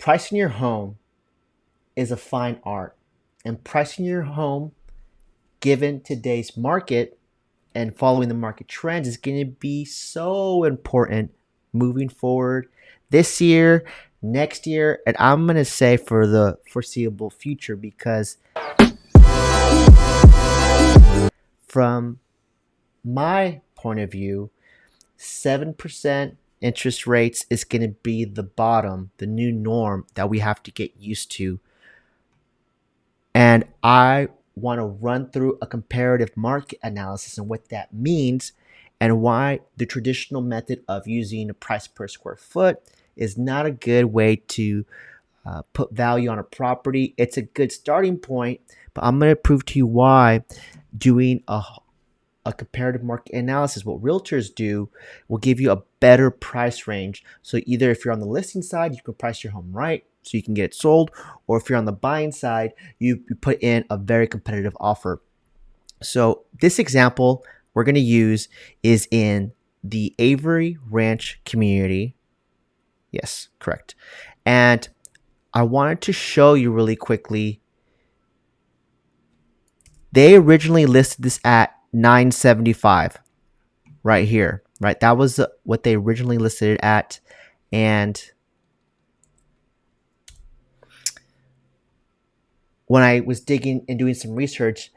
Pricing your home is a fine art, and pricing your home given today's market and following the market trends is going to be so important moving forward this year, next year, and I'm going to say for the foreseeable future, because from my point of view, 7% interest rates is going to be the bottom, the new norm that we have to get used to. And I want to run through a comparative market analysis and what that means, and why the traditional method of using a price per square foot is not a good way to put value on a property. It's a good starting point, but I'm going to prove to you why doing a comparative market analysis, what realtors do, will give you a better price range. So either if you're on the listing side, you can price your home right so you can get it sold, or if you're on the buying side, you put in a very competitive offer. So this example we're going to use is in the Avery Ranch community. Yes, correct. And I wanted to show you really quickly. They originally listed this at $975 right here, right? That was what they originally listed it at. And when I was digging and doing some research,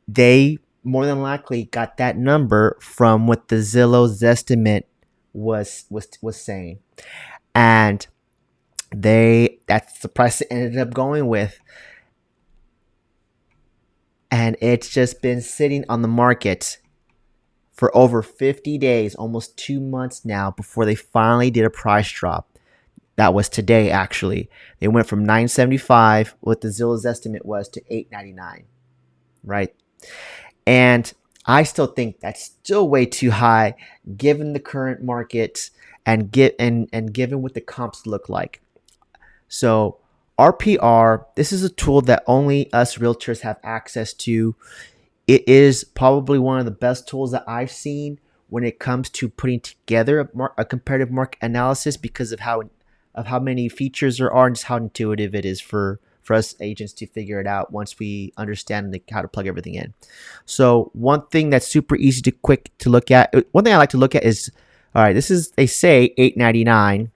they more than likely got that number from what the Zillow Zestimate was saying. And that's the price they ended up going with. And it's just been sitting on the market for over 50 days, almost 2 months now, before they finally did a price drop. That was today, actually. They went from $975, what the Zillow's estimate was, to $899, right? And I still think that's still way too high, given the current market and given what the comps look like. So RPR, this is a tool that only us realtors have access to. It is probably one of the best tools that I've seen when it comes to putting together a comparative market analysis, because of how many features there are and just how intuitive it is for us agents to figure it out once we understand how to plug everything in. So one thing that's super easy to quick to look at, one thing I like to look at is, all right, this is, they say $899.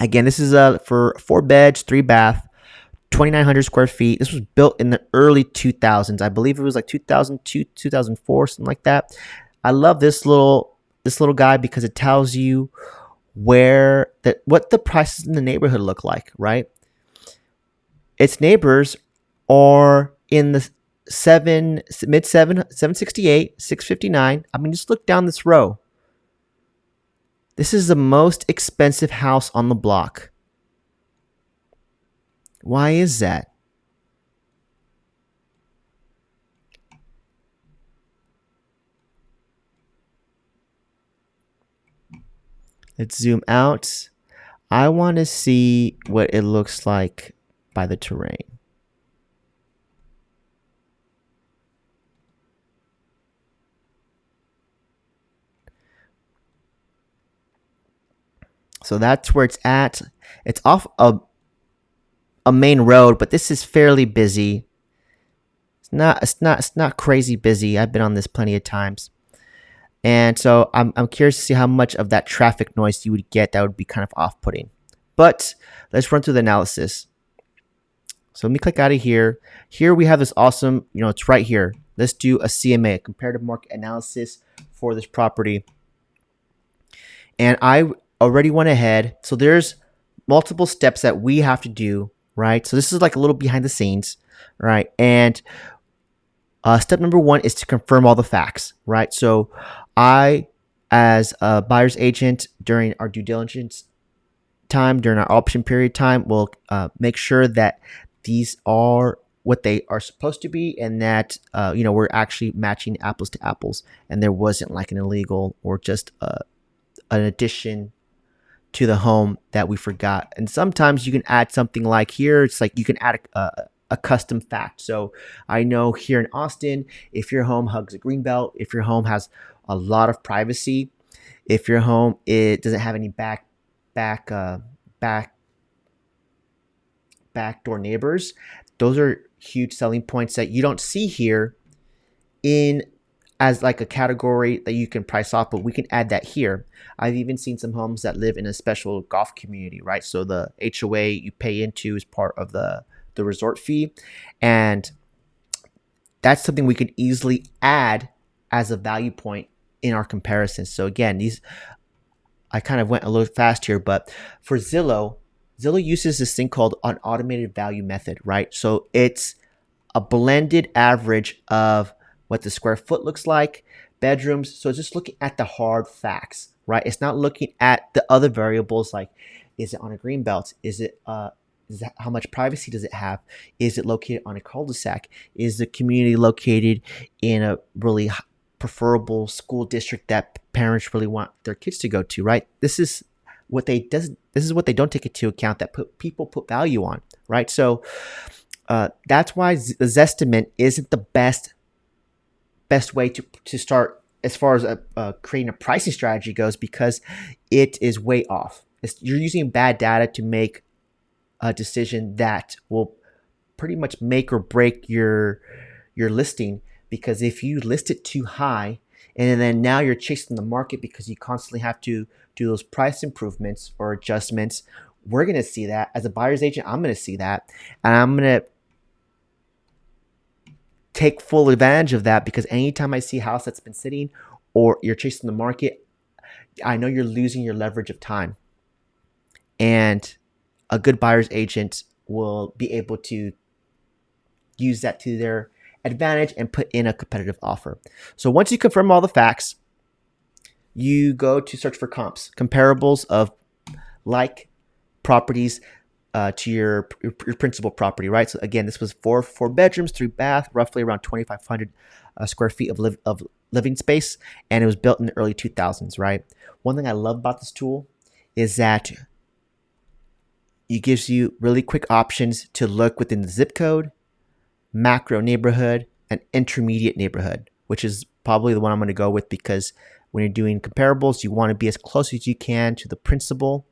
Again, this is for 4 beds, 3 bath, 2,900 square feet. This was built in the early 2000s. I believe it was like 2002, 2004, something like that. I love this little guy because it tells you what the prices in the neighborhood look like, right? Its neighbors are in the 768, 659. I mean, just look down this row. This is the most expensive house on the block. Why is that? Let's zoom out. I want to see what it looks like by the terrain. So that's where it's at. It's off a main road, but this is fairly busy. It's not crazy busy. I've been on this plenty of times. And so I'm curious to see how much of that traffic noise you would get that would be kind of off-putting. But let's run through the analysis. So let me click out of here. Here we have this awesome, it's right here. Let's do a CMA, a comparative market analysis for this property. And I already went ahead. So there's multiple steps that we have to do, right? So this is like a little behind the scenes, right? And step number 1 is to confirm all the facts, right? So I, as a buyer's agent, during our due diligence time, during our option period time, will make sure that these are what they are supposed to be, and that we're actually matching apples to apples, and there wasn't like an illegal or just an addition to the home that we forgot. And sometimes you can add something like here. It's like you can add a custom fact. So I know here in Austin, if your home hugs a greenbelt, if your home has a lot of privacy, if your home doesn't have any back backdoor neighbors. Those are huge selling points that you don't see here in as like a category that you can price off, but we can add that here. I've even seen some homes that live in a special golf community, right? So the HOA you pay into is part of the resort fee, and that's something we could easily add as a value point in our comparison. So again, these I kind of went a little fast here, but for Zillow, Zillow uses this thing called an automated value method, right? So it's a blended average of what the square foot looks like, bedrooms. So it's just looking at the hard facts, right? It's not looking at the other variables like, is it on a green belt? Is that, how much privacy does it have? Is it located on a cul-de-sac? Is the community located in a really preferable school district that parents really want their kids to go to, right? This is what they don't take into account that people put value on, right? So that's why the Zestimate isn't the best way to start as far as creating a pricing strategy goes, because it is way off. You're using bad data to make a decision that will pretty much make or break your listing, because if you list it too high and then now you're chasing the market because you constantly have to do those price improvements or adjustments, we're going to see that as a buyer's agent. I'm going to see that, and I'm going to take full advantage of that, because anytime I see a house that's been sitting or you're chasing the market, I know you're losing your leverage of time. And a good buyer's agent will be able to use that to their advantage and put in a competitive offer. So once you confirm all the facts, you go to search for comps, comparables of like properties to your principal property, right? So again, this was four bedrooms, 3 bath, roughly around 2,500 square feet of living space, and it was built in the early 2000s, right? One thing I love about this tool is that it gives you really quick options to look within the zip code, macro neighborhood, and intermediate neighborhood, which is probably the one I'm going to go with, because when you're doing comparables, you want to be as close as you can to the principal.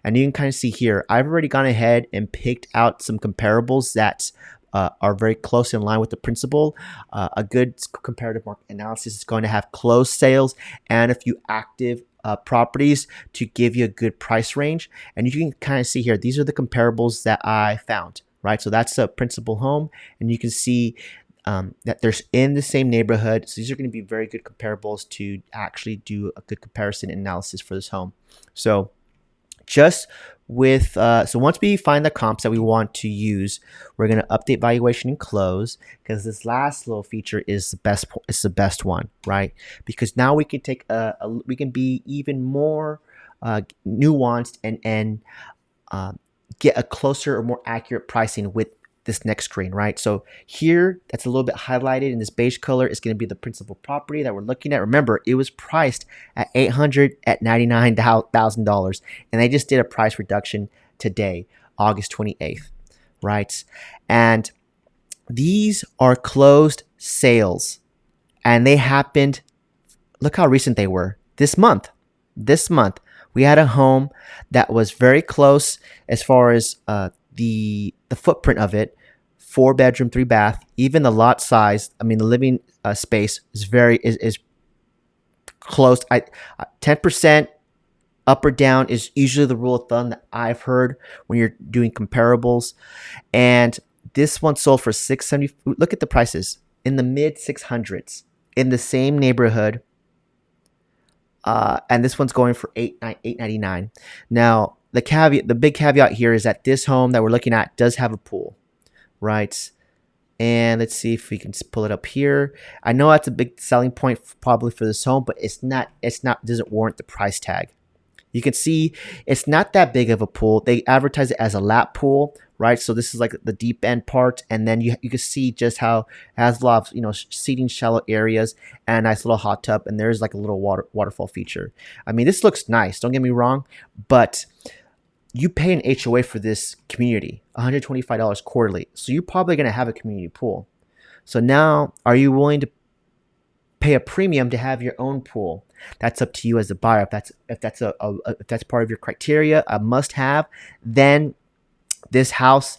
And you can kind of see here, I've already gone ahead and picked out some comparables that are very close in line with the principal. A good comparative market analysis is going to have closed sales and a few active properties to give you a good price range. And you can kind of see here, these are the comparables that I found, right? So that's a principal home, and you can see that they're in the same neighborhood. So these are going to be very good comparables to actually do a good comparison analysis for this home. So just with so once we find the comps that we want to use, we're going to update valuation and close, because this last little feature is the best. It's the best one, right? Because now we can take we can be even more nuanced and get a closer or more accurate pricing with this next screen, right? So here, that's a little bit highlighted in this beige color, is going to be the principal property that we're looking at. Remember, it was priced at $899,000, and they just did a price reduction today, August 28th, right? And these are closed sales, and they happened. Look how recent they were. This month, we had a home that was very close as far as the footprint of it, 4 bedroom, 3 bath. Even the lot size, I mean, the living space is close. 10% up or down is usually the rule of thumb that I've heard when you're doing comparables. And this one sold for $670. Look at the prices in the mid 600s in the same neighborhood. And this one's going for $899. Now, the big caveat here is that this home that we're looking at does have a pool, right? And let's see if we can pull it up here. I know that's a big selling point probably for this home, but doesn't warrant the price tag. You can see it's not that big of a pool. They advertise it as a lap pool, right? So this is like the deep end part, and then you can see just how it has a lot of seating, shallow areas, and a nice little hot tub, and there's like a little waterfall feature. I mean, this looks nice. Don't get me wrong, but you pay an HOA for this community, $125 quarterly. So you're probably going to have a community pool. So now, are you willing to pay a premium to have your own pool? That's up to you as a buyer. If that's part of your criteria, a must-have, then This house,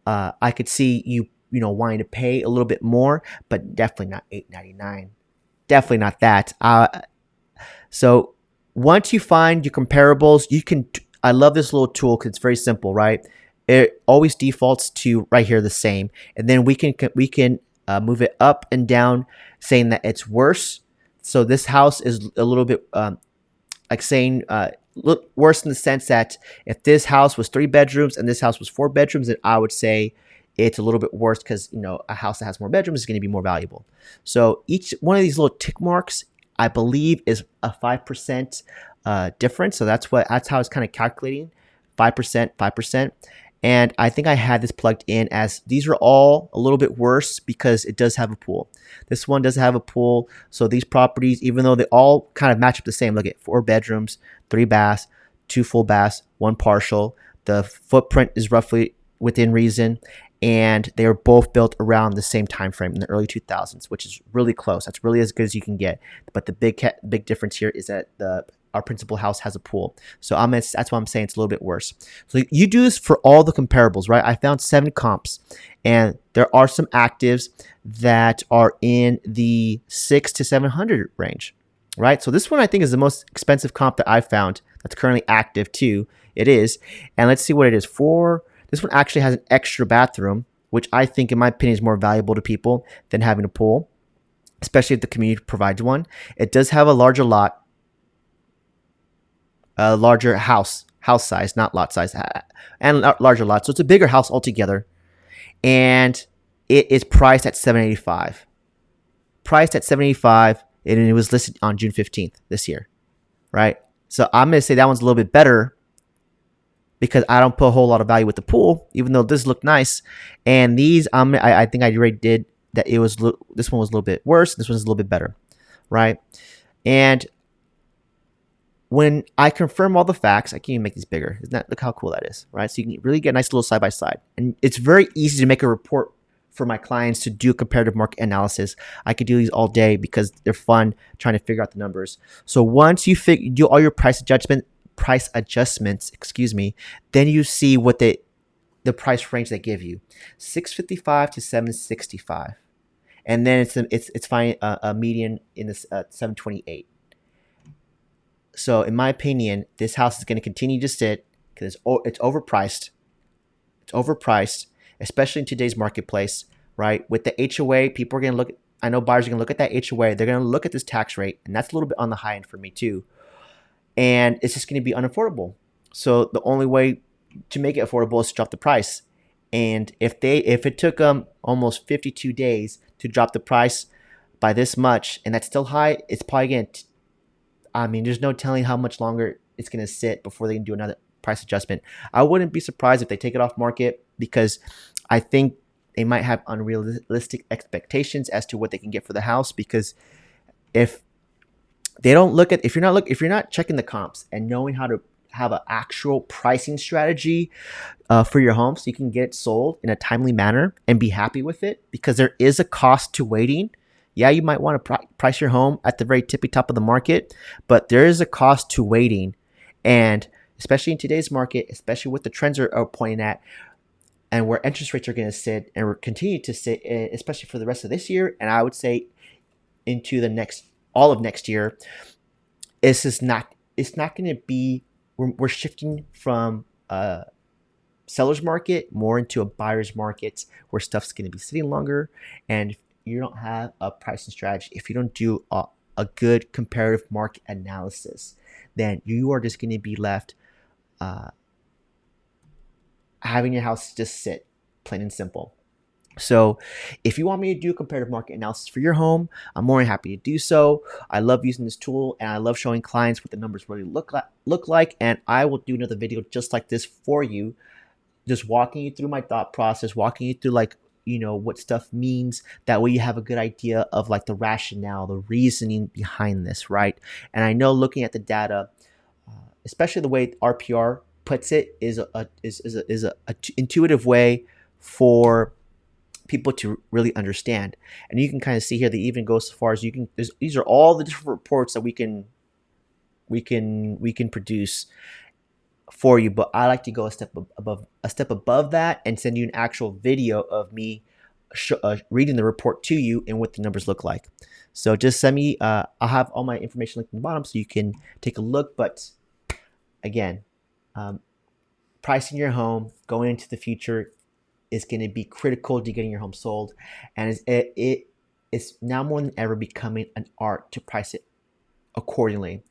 I could see wanting to pay a little bit more, but definitely not $899. Definitely not that. So once you find your comparables, you can. I love this little tool because it's very simple, right? It always defaults to right here the same, and then we can move it up and down, saying that it's worse. So this house is a little bit like saying look worse in the sense that if this house was 3 bedrooms and this house was 4 bedrooms, then I would say it's a little bit worse because a house that has more bedrooms is going to be more valuable. So each one of these little tick marks, I believe, is a 5% difference. So that's how it's kind of calculating 5%, 5%. And I think I had this plugged in as these are all a little bit worse because it does have a pool. This one does have a pool. So these properties, even though they all kind of match up the same, look at 4 bedrooms, 3 baths, 2 full baths, 1 partial. The footprint is roughly within reason. And they are both built around the same time frame in the early 2000s, which is really close. That's really as good as you can get. But the big difference here is that our principal house has a pool. So that's why I'm saying it's a little bit worse. So you do this for all the comparables, right? I found 7 comps, and there are some actives that are in the 600 to 700 range, right? So this one I think is the most expensive comp that I found that's currently active too. It is, and let's see what it is for. This one actually has an extra bathroom, which I think, in my opinion, is more valuable to people than having a pool, especially if the community provides one. It does have a larger lot, a larger house size, not lot size, and larger lot. So it's a bigger house altogether, and it is priced at $785. Priced at $785, and it was listed on June 15th this year, right? So I'm gonna say that one's a little bit better, because I don't put a whole lot of value with the pool, even though this looked nice. And these, I think I already did that. This one was a little bit worse. This one's a little bit better, right? And when I confirm all the facts, I can even make these bigger. Look how cool that is, right? So you can really get a nice little side by side. And it's very easy to make a report for my clients to do comparative market analysis. I could do these all day because they're fun trying to figure out the numbers. So once you do all your price adjustments, then you see what the price range they give you, $655 to $765, and then it's finding a median in this $728. So in my opinion, this house is going to continue to sit because it's overpriced. It's overpriced, especially in today's marketplace, right? With the HOA, people are going to look. I know buyers are going to look at that HOA. They're going to look at this tax rate, and that's a little bit on the high end for me too. And it's just going to be unaffordable. So the only way to make it affordable is to drop the price. And if it took them almost 52 days to drop the price by this much, and that's still high, it's probably going to, there's no telling how much longer it's going to sit before they can do another price adjustment. I wouldn't be surprised if they take it off market, because I think they might have unrealistic expectations as to what they can get for the house. Because if they don't if you're not checking the comps and knowing how to have an actual pricing strategy for your home, so you can get it sold in a timely manner and be happy with it, because there is a cost to waiting. Yeah, you might want to price your home at the very tippy top of the market, but there is a cost to waiting. And especially in today's market, especially what the trends are pointing at, and where interest rates are going to sit and will continue to sit, especially for the rest of this year, and I would say into all of next year, it's not going to be. We're shifting from a seller's market more into a buyer's market, where stuff's going to be sitting longer, and if you don't have a pricing strategy, if you don't do a good comparative market analysis, then you are just going to be left having your house just sit, plain and simple. So if you want me to do a comparative market analysis for your home, I'm more than happy to do so. I love using this tool, and I love showing clients what the numbers really look like. And I will do another video just like this for you, just walking you through my thought process, walking you through what stuff means. That way you have a good idea of the rationale, the reasoning behind this, right? And I know looking at the data, especially the way RPR puts it, is a intuitive way for people to really understand. And you can kind of see here, they even go so far as these are all the different reports that we can produce. for you, but I like to go a step above that and send you an actual video of me reading the report to you and what the numbers look like. So just send me. I'll have all my information linked in the bottom so you can take a look. But again, um, pricing your home going into the future is going to be critical to getting your home sold, and it's now more than ever becoming an art to price it accordingly.